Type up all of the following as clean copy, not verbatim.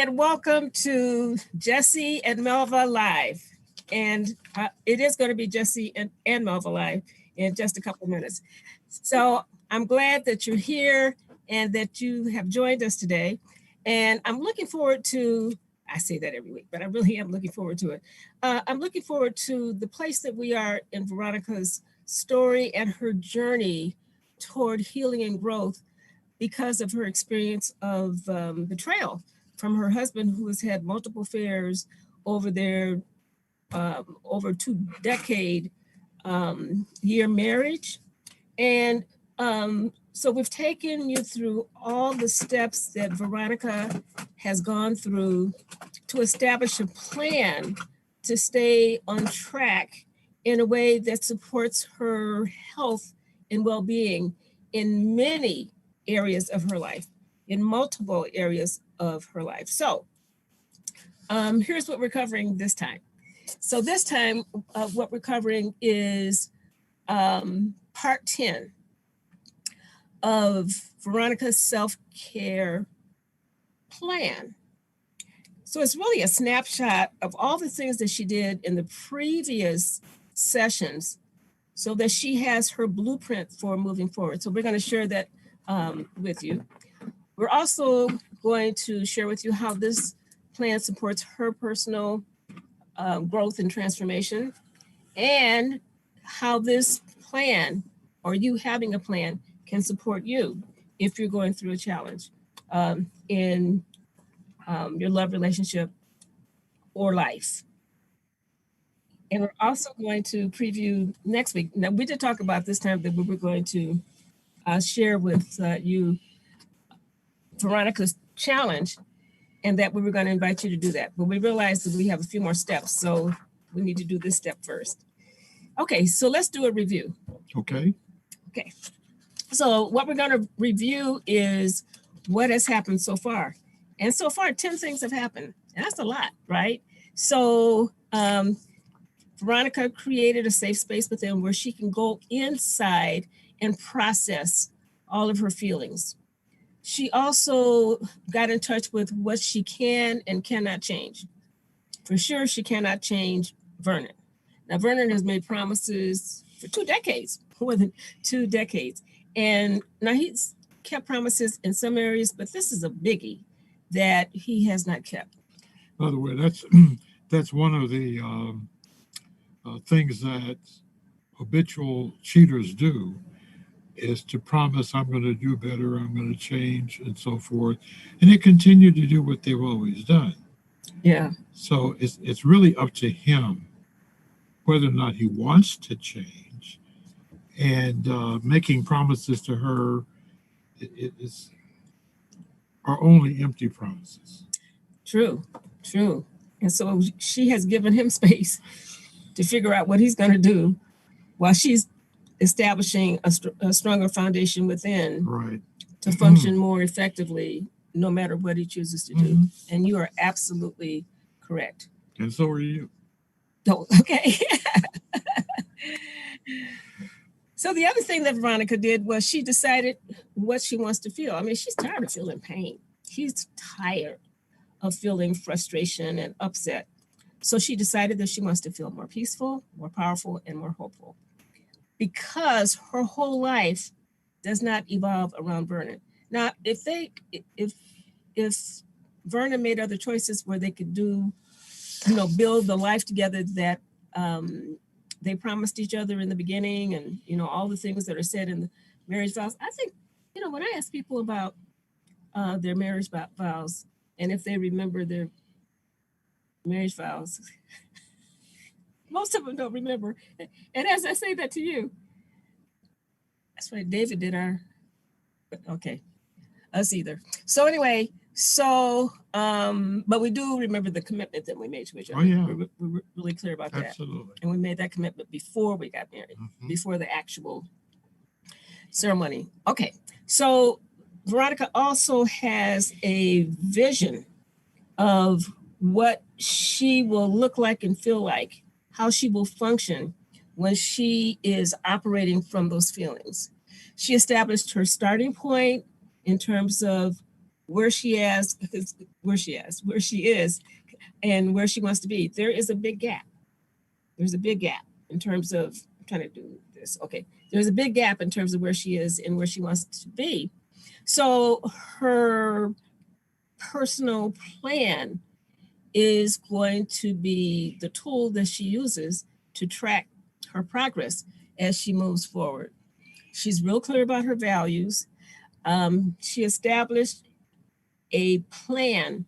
and welcome to Jesse and Melva Live. And it is going to be Jesse and Melva Live in just a couple minutes. So I'm glad that you're here and that you have joined us today. And I'm looking forward to, I say that every week, but I really am looking forward to it. I'm looking forward to the place that we are in Veronica's story and her journey toward healing and growth because of her experience of betrayal from her husband, who has had multiple affairs over their over 2-decade year marriage. And so we've taken you through all the steps that Veronica has gone through to establish a plan to stay on track in a way that supports her health and well-being in many areas of her life, in multiple areas of her life. So here's what we're covering this time. So this time, what we're covering is part 10 of Veronica's self-care plan. So it's really a snapshot of all the things that she did in the previous sessions so that she has her blueprint for moving forward. So we're going to share that with you. We're also going to share with you how this plan supports her personal growth and transformation, and how this plan, or you having a plan, can support you if you're going through a challenge in your love relationship or life. And we're also going to preview next week. Now, we did talk about this time that we were going to share with you Veronica's challenge, and that we were going to invite you to do that. But we realized that we have a few more steps, so we need to do this step first. Okay, so let's do a review. Okay. Okay. So what we're going to review is what has happened so far. And so far, 10 things have happened. And that's a lot, right? So Veronica created a safe space within where she can go inside and process all of her feelings. She also got in touch with what she can and cannot change. For sure, she cannot change Vernon. Now, Vernon has made promises for 2 decades, more than 2 decades. And now he's kept promises in some areas, but this is a biggie that he has not kept. By the way, that's one of the things that habitual cheaters do, is to promise, I'm going to do better, I'm going to change, and so forth. And they continue to do what they've always done. Yeah. So it's really up to him whether or not he wants to change. And making promises to her are only empty promises. True. And so she has given him space to figure out what he's going to do while she's establishing a stronger foundation within, right, to function more effectively, no matter what he chooses to do. And you are absolutely correct. And so are you. Oh, okay. So the other thing that Veronica did was she decided what she wants to feel. I mean, she's tired of feeling pain. She's tired of feeling frustration and upset. So she decided that she wants to feel more peaceful, more powerful, and more hopeful, because her whole life does not evolve around Vernon. Now, if Vernon made other choices where they could do, build the life together that they promised each other in the beginning, and all the things that are said in the marriage vows, I think, when I ask people about their marriage vows and if they remember their marriage vows, most of them don't remember. And as I say that to you, that's right, David did okay, us either. So anyway, but we do remember the commitment that we made to each other. Oh, yeah. We're really clear about that. Absolutely. And we made that commitment before we got married, before the actual ceremony. Okay, so Veronica also has a vision of what she will look like and feel like, how she will function when she is operating from those feelings. She established her starting point in terms of where she is, and where she wants to be. There is a big gap. There's a big gap in terms of, I'm trying to do this. Okay. There's a big gap in terms of where she is and where she wants to be. So her personal plan is going to be the tool that she uses to track her progress as she moves forward. She's real clear about her values. She established a plan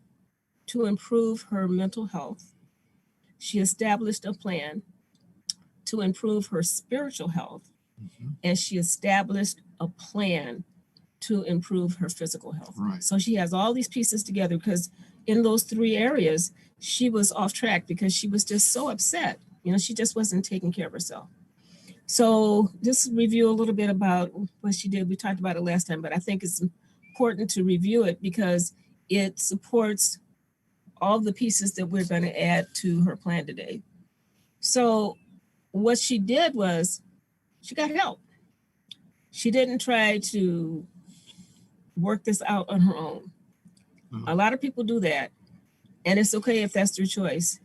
to improve her mental health. She established a plan to improve her spiritual health. Mhm. And she established a plan to improve her physical health. Right. So she has all these pieces together because in those three areas, she was off track because she was just so upset. You know, she just wasn't taking care of herself. So just review a little bit about what she did. We talked about it last time, but I think it's important to review it because it supports all the pieces that we're going to add to her plan today. So what she did was she got help. She didn't try to work this out on her own. Mhm. A lot of people do that, and it's okay if that's their choice.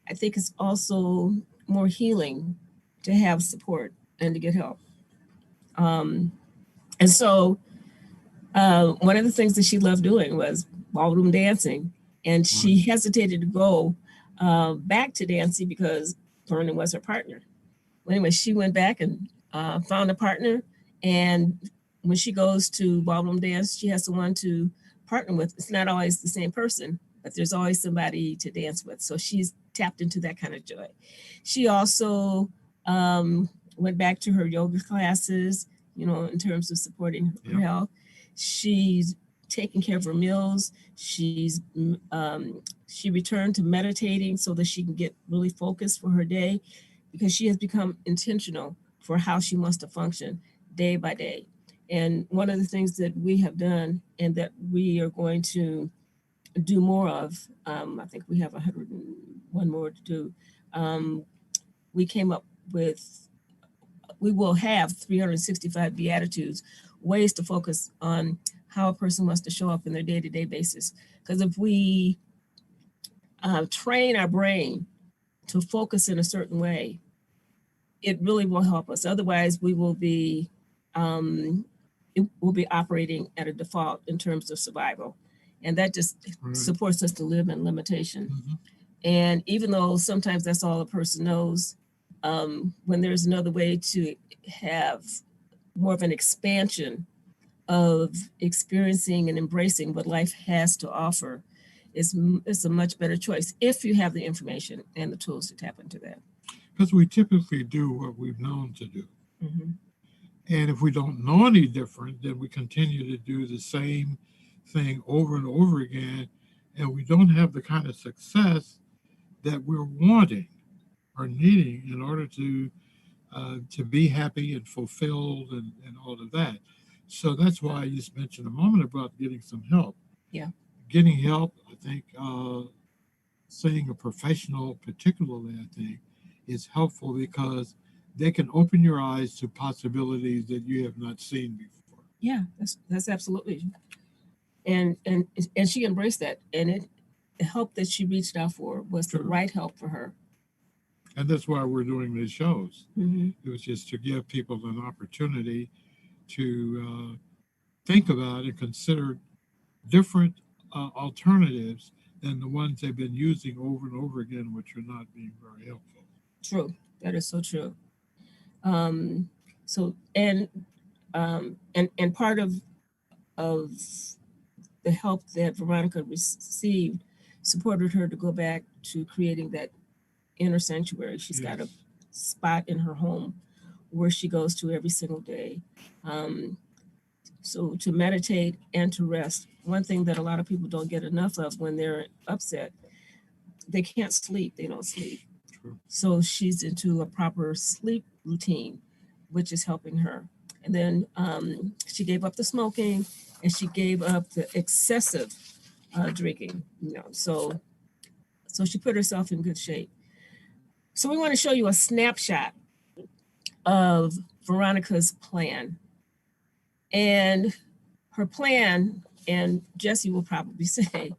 I think it's also more healing to have support and to get help. Um, and so one of the things that she loved doing was ballroom dancing, and she hesitated to go back to dancing because Vernon was her partner. Well, anyway, she went back and found a partner, and when she goes to ballroom dance, she has someone to partner with. It's not always the same person, but there's always somebody to dance with. So she's tapped into that kind of joy. She also went back to her yoga classes, you know, in terms of supporting her Yep. health. She's taking care of her meals. She returned to meditating so that she can get really focused for her day because she has become intentional for how she wants to function day by day. And one of the things that we have done and that we are going to do more of, I think we have 101 more to do. We came up with, we will have 365 Beatitudes, ways to focus on how a person wants to show up in their day-to-day basis. Because if we train our brain to focus in a certain way, it really will help us. Otherwise, we will be it will be operating at a default in terms of survival, and that just supports us to live in limitation. Mhm. And even though sometimes that's all a person knows, when there's another way to have more of an expansion of experiencing and embracing what life has to offer, it's a much better choice if you have the information and the tools to tap into that. Because we typically do what we've known to do. Mhm. And if we don't know any different, then we continue to do the same thing over and over again. And we don't have the kind of success that we're wanting or needing in order to be happy and fulfilled and all of that. So that's why I just mentioned a moment about getting some help. Yeah. Getting help, I think, seeing a professional, particularly, I think, is helpful because they can open your eyes to possibilities that you have not seen before. Yeah, that's absolutely. And she embraced that, and the help that she reached out for was the Sure. right help for her. And that's why we're doing these shows. Mm-hmm. It was just to give people an opportunity to think about and consider different alternatives than the ones they've been using over and over again, which are not being very helpful. True, that is so true. Um, so and part of the help that Veronica received supported her to go back to creating that inner sanctuary. She's got a Yes. spot in her home where she goes to every single day. Um, so to meditate and to rest. One thing that a lot of people don't get enough of when they're upset, they can't sleep. They don't sleep. True. So she's into a proper sleep routine, which is helping her. And then she gave up the smoking and she gave up the excessive drinking. You know, so she put herself in good shape. So we want to show you a snapshot of Veronica's plan. And her plan And Jesse will probably say,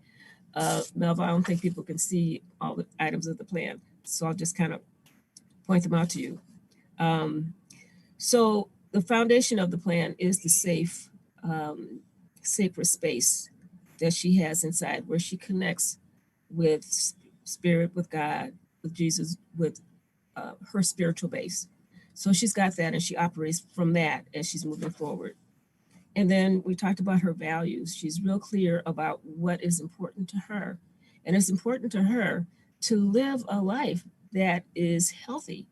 Melva, I don't think people can see all the items of the plan. So I'll just kind of point them out to you. So the foundation of the plan is the safe, sacred space that she has inside, where she connects with spirit, with God, with Jesus, with her spiritual base. So she's got that, and she operates from that as she's moving forward. And then we talked about her values. She's real clear about what is important to her. And it's important to her to live a life that is healthy.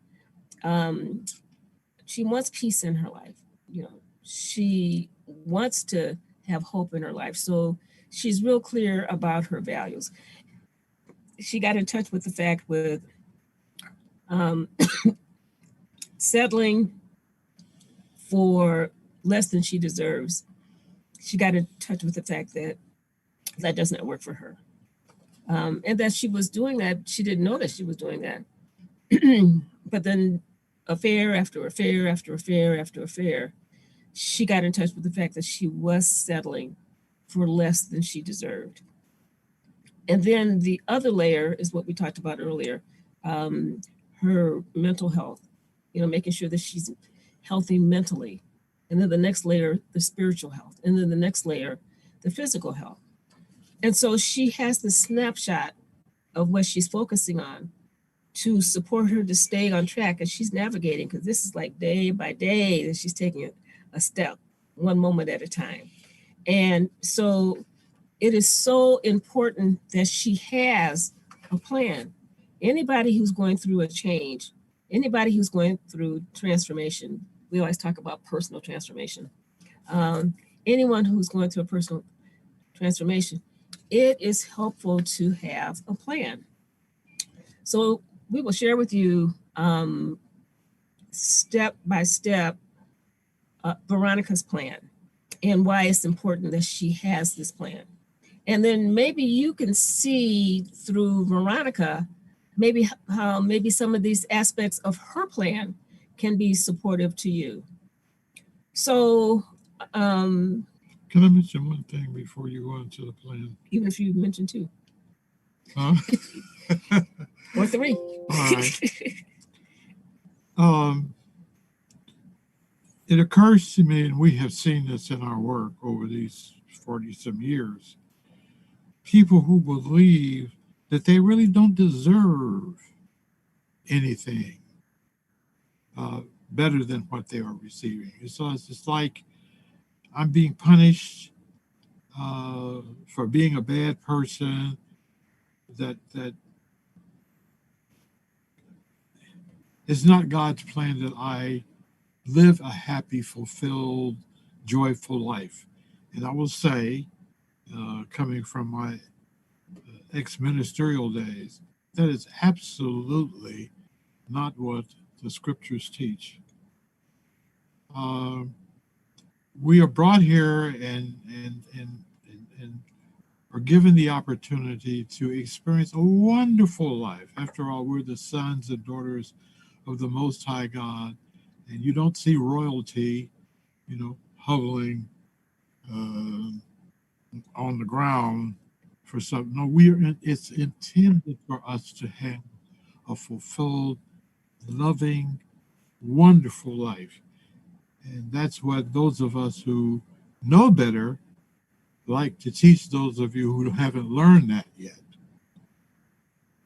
She wants peace in her life. You know, she wants to have hope in her life. So she's real clear about her values. She got in touch with the fact with settling for less than she deserves. She got in touch with the fact that that does not work for her. And that she was doing that, she didn't know that she was doing that. But then affair after affair after affair after affair, she got in touch with the fact that she was settling for less than she deserved. And then the other layer is what we talked about earlier, her mental health, you know, making sure that she's healthy mentally. And then the next layer, the spiritual health. And then the next layer, the physical health. And so she has the snapshot of what she's focusing on to support her to stay on track as she's navigating, because this is like day by day that she's taking a step, one moment at a time. And so it is so important that she has a plan. Anybody who's going through a change, anybody who's going through transformation, we always talk about personal transformation. Anyone who's going through a personal transformation, it is helpful to have a plan. So we will share with you step by step Veronica's plan and why it's important that she has this plan. And then maybe you can see through Veronica, maybe how maybe some of these aspects of her plan can be supportive to you. So, Can I mention one thing before you go into the plan? even if you mentioned two Huh? or three. All right. It occurs to me, and we have seen this in our work over these 40 some years, people who believe that they really don't deserve anything better than what they are receiving. So it's just like I'm being punished for being a bad person, that it's not God's plan that I live a happy, fulfilled, joyful life. And I will say, coming from my ex-ministerial days, that is absolutely not what the scriptures teach. We are brought here and are given the opportunity to experience a wonderful life. After all, we're the sons and daughters of the Most High God, and you don't see royalty, you know, hovering on the ground for something. No, it's intended for us to have a fulfilled, loving, wonderful life. And that's what those of us who know better like to teach those of you who haven't learned that yet.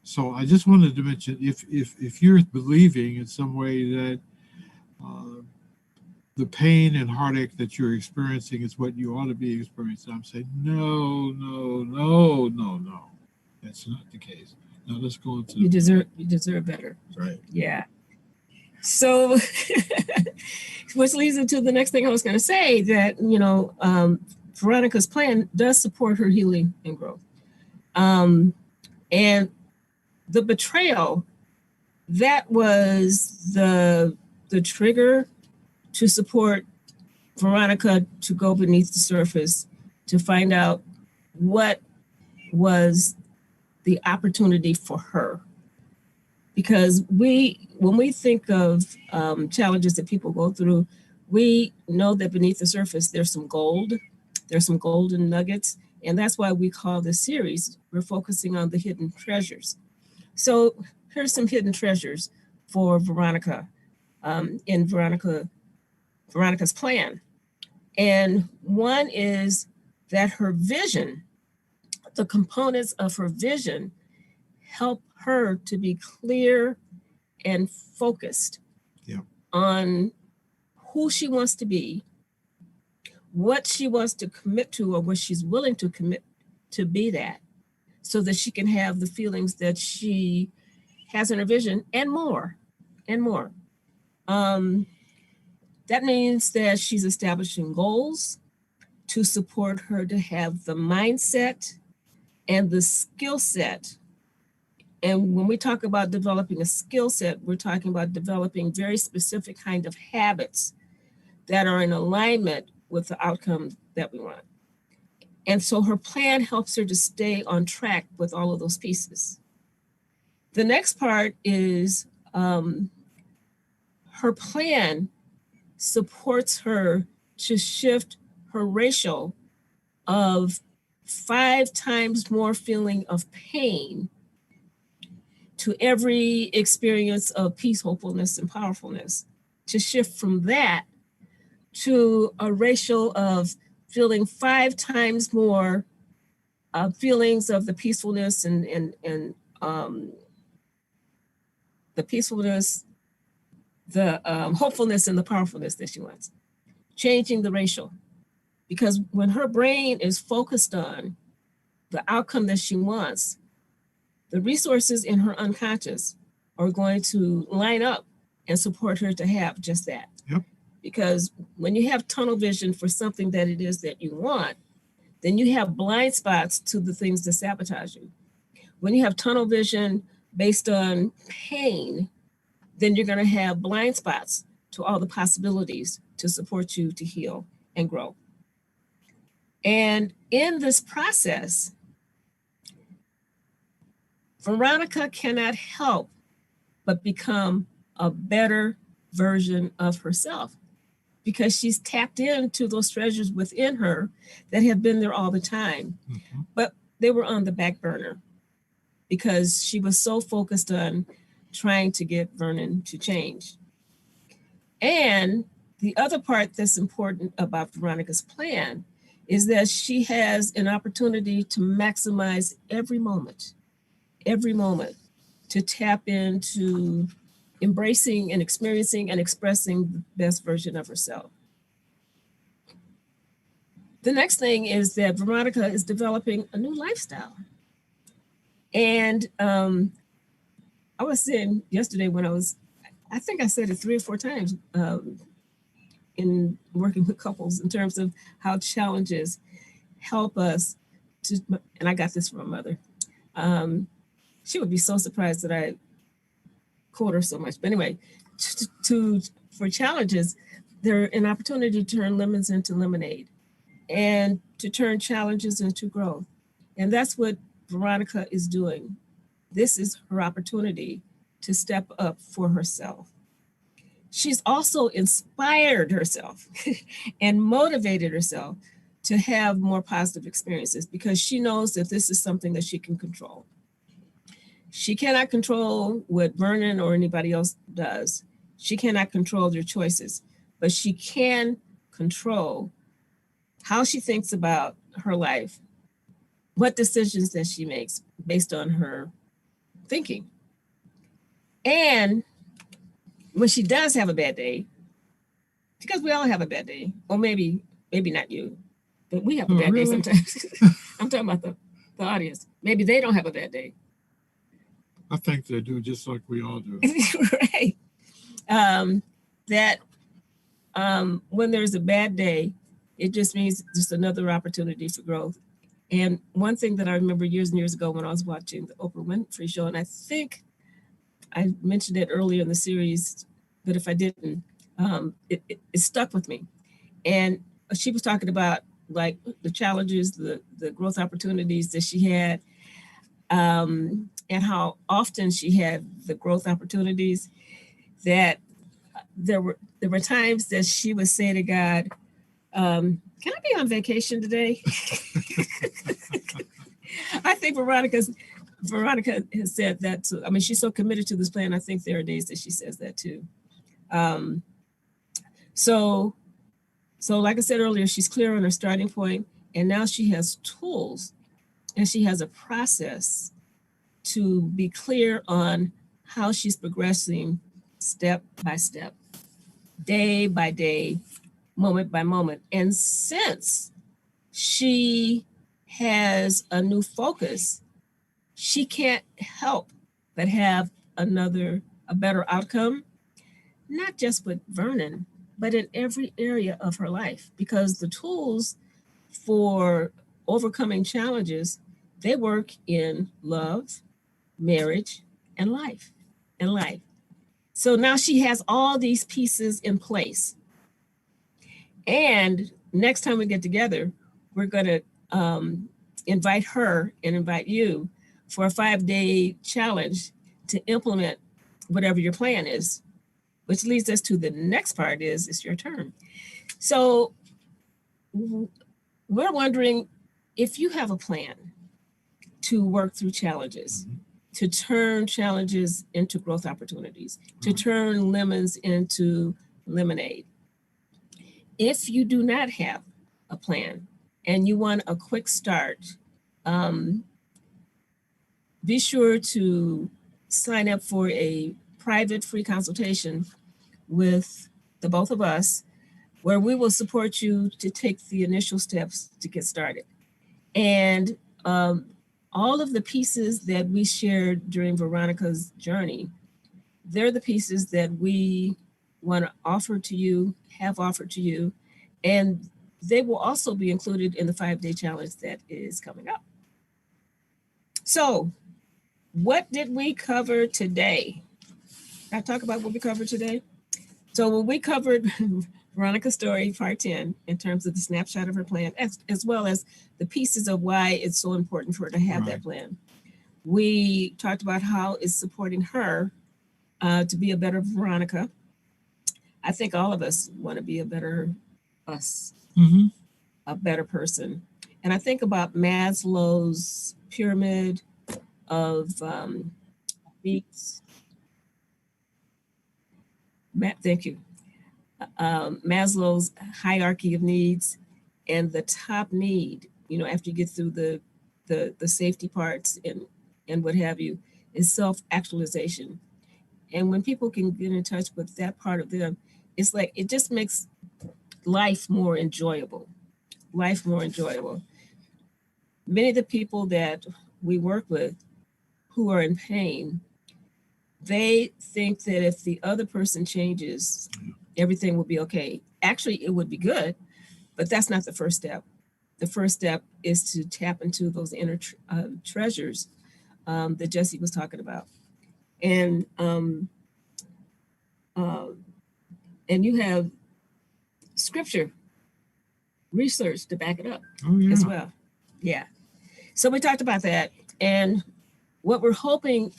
So I just wanted to mention, if you're believing in some way that the pain and heartache that you're experiencing is what you ought to be experiencing, I'm saying, no. That's not the case. Now let's go into You deserve better. right. Yeah. So, which leads into the next thing I was going to say, that, you know, Veronica's plan does support her healing and growth. And the betrayal, that was the trigger to support Veronica to go beneath the surface to find out what was the opportunity for her. Because when we think of challenges that people go through, we know that beneath the surface, there's some gold There's some golden nuggets, and that's why we call this series, we're focusing on the hidden treasures. So here's some hidden treasures for Veronica in Veronica's plan. And one is that her vision, the components of her vision, help her to be clear and focused on who she wants to be, what she wants to commit to, or what she's willing to commit to be that, so that she can have the feelings that she has in her vision and more, and more. That means that she's establishing goals to support her to have the mindset and the skill set. And when we talk about developing a skill set, we're talking about developing very specific kind of habits that are in alignment with the outcome that we want. And so her plan helps her to stay on track with all of those pieces. The next part is her plan supports her to shift her ratio of 5 times more feeling of pain to every experience of peace, hopefulness, and powerfulness, to shift from that to a ratio of feeling 5 times more feelings of the peacefulness and the peacefulness, the hopefulness, and the powerfulness that she wants. Changing the ratio. Because when her brain is focused on the outcome that she wants, the resources in her unconscious are going to line up and support her to have just that. Yep. Because when you have tunnel vision for something that it is that you want, then you have blind spots to the things that sabotage you. When you have tunnel vision based on pain, then you're going to have blind spots to all the possibilities to support you to heal and grow. And in this process, Veronica cannot help but become a better version of herself, because she's tapped into those treasures within her that have been there all the time, but they were on the back burner because she was so focused on trying to get Vernon to change. And the other part that's important about Veronica's plan is that she has an opportunity to maximize every moment, to tap into embracing and experiencing and expressing the best version of herself. The next thing is that Veronica is developing a new lifestyle. And I was saying yesterday when I think I said it 3 or 4 times in working with couples in terms of how challenges help us to, and I got this from my mother. She would be so surprised that I quote her so much. But anyway, for challenges, they're an opportunity to turn lemons into lemonade and to turn challenges into growth. And that's what Veronica is doing. This is her opportunity to step up for herself. She's also inspired herself and motivated herself to have more positive experiences because she knows that this is something that she can control. She cannot control what Vernon or anybody else does. She cannot control their choices, but she can control how she thinks about her life, what decisions that she makes based on her thinking. And when she does have a bad day, because we all have a bad day, or maybe not you, but we have a bad day sometimes. I'm talking about the audience. Maybe they don't have a bad day. I think they do, just like we all do. Right. When there's a bad day, it just means just another opportunity for growth. And one thing that I remember years and years ago when I was watching the Oprah Winfrey Show, and I think I mentioned it earlier in the series, but if I didn't, it stuck with me. And she was talking about like the challenges, the growth opportunities that she had, and how often she had the growth opportunities, that there were times that she would say to God, Can I be on vacation today? I think Veronica has said that too. I mean, she's so committed to this plan. I think there are days that she says that too. Um, so like I said earlier, she's clear on her starting point, and now she has tools and she has a process to be clear on how she's progressing step by step, day by day, moment by moment. And since she has a new focus, she can't help but have a better outcome, not just with Vernon, but in every area of her life, because the tools for overcoming challenges, they work in love, marriage, and life. So now she has all these pieces in place. And next time we get together, we're going to invite her and invite you for a 5-day challenge to implement whatever your plan is, which leads us to the next part is it's your turn. So we're wondering if you have a plan to work through challenges, to turn challenges into growth opportunities, to turn lemons into lemonade. If you do not have a plan and you want a quick start, be sure to sign up for a private free consultation with the both of us, where we will support you to take the initial steps to get started. And all of the pieces that we shared during Veronica's journey, they're the pieces that we want to offer to you, have offered to you, and they will also be included in the 5-day challenge that is coming up. So, what did we cover today? Can I talk about what we covered today? So when we covered Veronica's story, part 10, in terms of the snapshot of her plan, as well as the pieces of why it's so important for her to have that plan. We talked about how it's supporting her to be a better Veronica. I think all of us want to be a better us, a better person. And I think about Maslow's pyramid of needs. Thank you. Maslow's hierarchy of needs, and the top need, after you get through the safety parts and what have you, is self-actualization. And when people can get in touch with that part of them, it's like it just makes life more enjoyable. Many of the people that we work with who are in pain, they think that if the other person changes, everything will be okay. Actually, it would be good, but that's not the first step. The first step is to tap into those inner treasures that Jesse was talking about. And you have scripture, research to back it up as well. Yeah. So we talked about that. And what we're hoping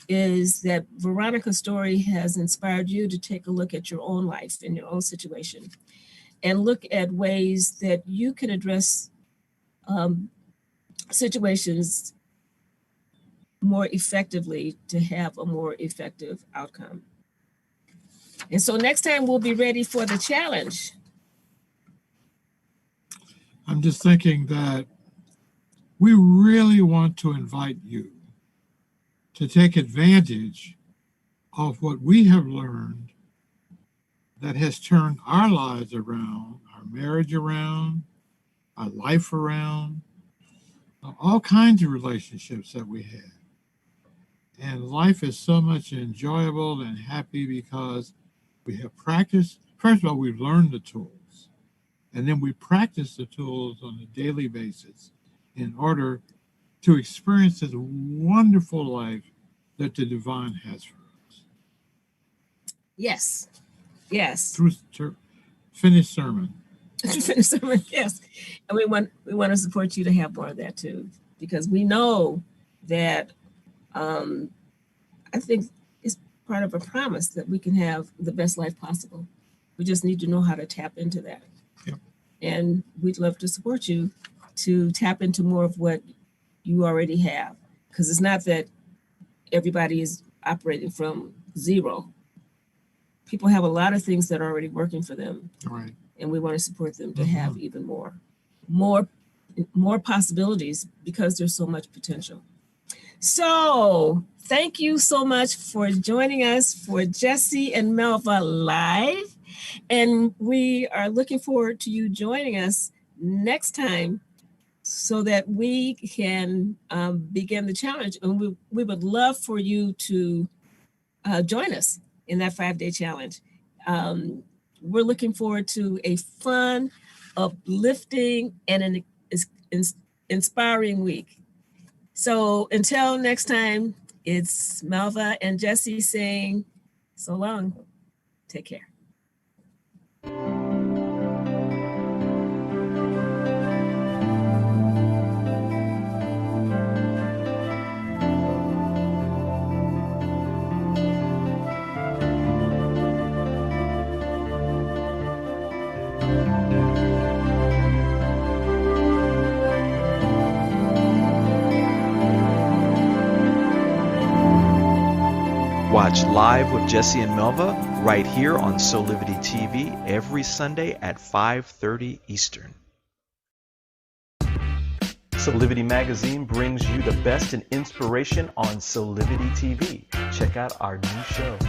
is that Veronica's story has inspired you to take a look at your own life and your own situation and look at ways that you can address situations more effectively to have a more effective outcome. And so next time we'll be ready for the challenge. I'm just thinking that we really want to invite you to take advantage of what we have learned that has turned our lives around, our marriage around, our life around, all kinds of relationships that we have. And life is so much enjoyable and happy because we have practiced. First of all, we've learned the tools, and then we practice the tools on a daily basis in order to experience this wonderful life that the divine has for us. Yes. Through finished sermon. Yes. And we want to support you to have more of that too, because we know that I think it's part of a promise that we can have the best life possible. We just need to know how to tap into that. Yep. And we'd love to support you to tap into more of what you already have. Because it's not that everybody is operating from zero. People have a lot of things that are already working for them. Right. And we want to support them to have even more possibilities because there's so much potential. So thank you so much for joining us for Jesse and Melva Live. And we are looking forward to you joining us next time so that we can begin the challenge. And we would love for you to join us in that 5-day challenge. We're looking forward to a fun, uplifting, and an inspiring week. So until next time, it's Melva and Jesse saying so long. Take care. Watch Live with Jesse and Melva right here on Solivity TV every Sunday at 5:30 Eastern. Solivity Magazine brings you the best in inspiration on Solivity TV. Check out our new shows.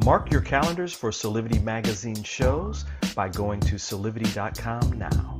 Mark your calendars for Solivity Magazine shows by going to solivity.com now.